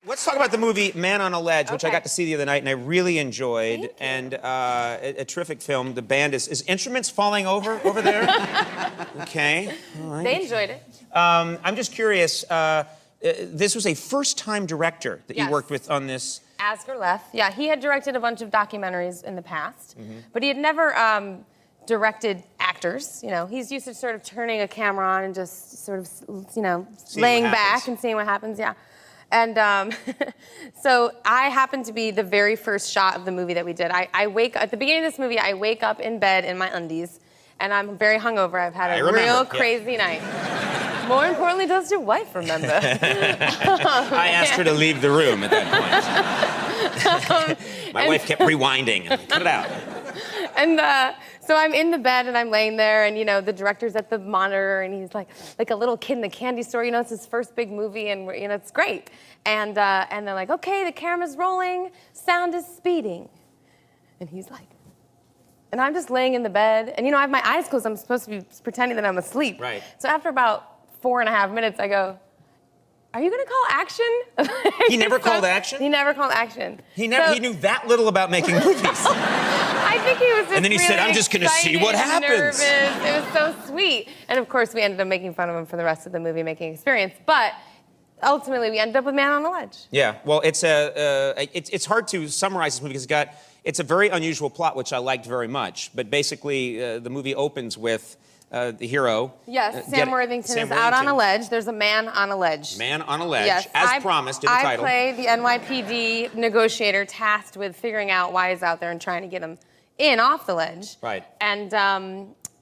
Let's talk about the movie Man on a Ledge, which I Okay. got to see the other night and I really enjoyed. And a terrific film. The band is instruments falling over there? Okay. All right. They enjoyed it. I'm just curious. This was a first-time director that you Yes. worked with on this. Asger Leff. Yeah, he had directed a bunch of documentaries in the past, but he had never directed actors. You know, he's used to sort of turning a camera on and just sort of, you know, laying back and seeing what happens. Yeah. And so I happened to be the very first shot of the movie that we did. I wake at the beginning of this movie. I wake up in bed in my undies, and I'm very hungover. I've had a real crazy night. More importantly, does your wife remember? I asked her to leave the room at that point. My wife kept rewinding. Cut it out. And so I'm in the bed and I'm laying there, and you know the director's at the monitor, and he's like a little kid in a candy store. You know, it's his first big movie, and you know it's great. And they're like, okay, the camera's rolling, sound is speeding, and he's like, and I'm just laying in the bed, and you know I have my eyes closed. I'm supposed to be pretending that I'm asleep. Right. So after about 4.5 minutes, I go, are you gonna call action? He never called action? He never called action. He knew that little about making movies. I think he was just And then he really said, I'm just gonna see what excited and happens. Nervous. It was so sweet. And of course, we ended up making fun of him for the rest of the movie-making experience. But ultimately, we ended up with Man on a Ledge. Yeah, well, it's hard to summarize this movie because it's a very unusual plot, which I liked very much. But basically, the movie opens with the hero. Yes, Sam Worthington is out on a ledge. There's a man on a ledge. Man on a ledge, yes, as promised in the title. I play the NYPD negotiator tasked with figuring out why he's out there and trying to get him in off the ledge. Right.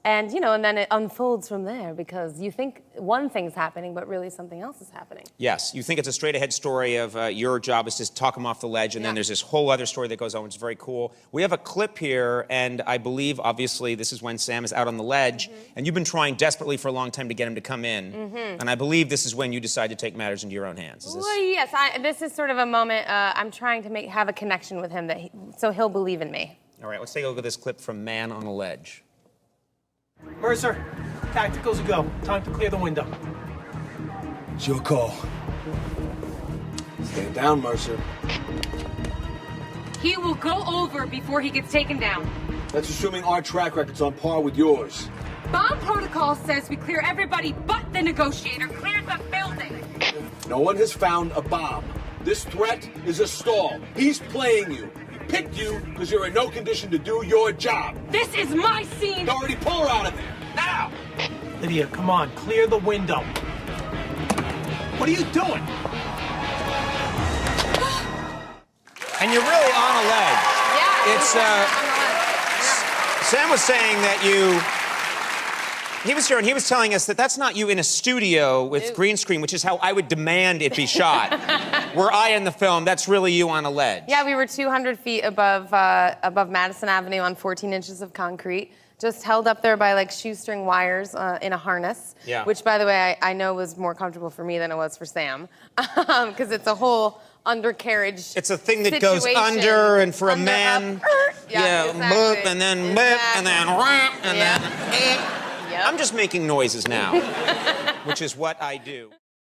And you know, and then it unfolds from there because you think one thing's happening, but really something else is happening. Yes, you think it's a straight-ahead story of your job is to talk him off the ledge, and then there's this whole other story that goes on, which is very cool. We have a clip here, and I believe, obviously, this is when Sam is out on the ledge, and you've been trying desperately for a long time to get him to come in, and I believe this is when you decide to take matters into your own hands. Is this... Well, yes, this is sort of a moment I'm trying to have a connection with him so he'll believe in me. All right, let's take a look at this clip from Man on a Ledge. Mercer, tacticals a go. Time to clear the window. It's your call. Stand down, Mercer. He will go over before he gets taken down. That's assuming our track record's on par with yours. Bomb protocol says we clear everybody but the negotiator. Clear the building. No one has found a bomb. This threat is a stall. He's playing you. He picked you because you're in no condition to do your job. This is my scene. Already pull her out of there. Now! Lydia, come on, clear the window. What are you doing? And you're really on a ledge. Yeah. It's, on the ledge. Sam was saying that he was here and he was telling us that that's not you in a studio with green screen, which is how I would demand it be shot. Were I in the film, that's really you on a ledge. Yeah, we were 200 feet above Madison Avenue on 14 inches of concrete, just held up there by like shoestring wires in a harness. Yeah. Which, by the way, I know was more comfortable for me than it was for Sam, because it's a whole undercarriage. It's a thing that goes under, and for a man, exactly. boop, and then boop, and then whap, and then. Yep. I'm just making noises now, which is what I do.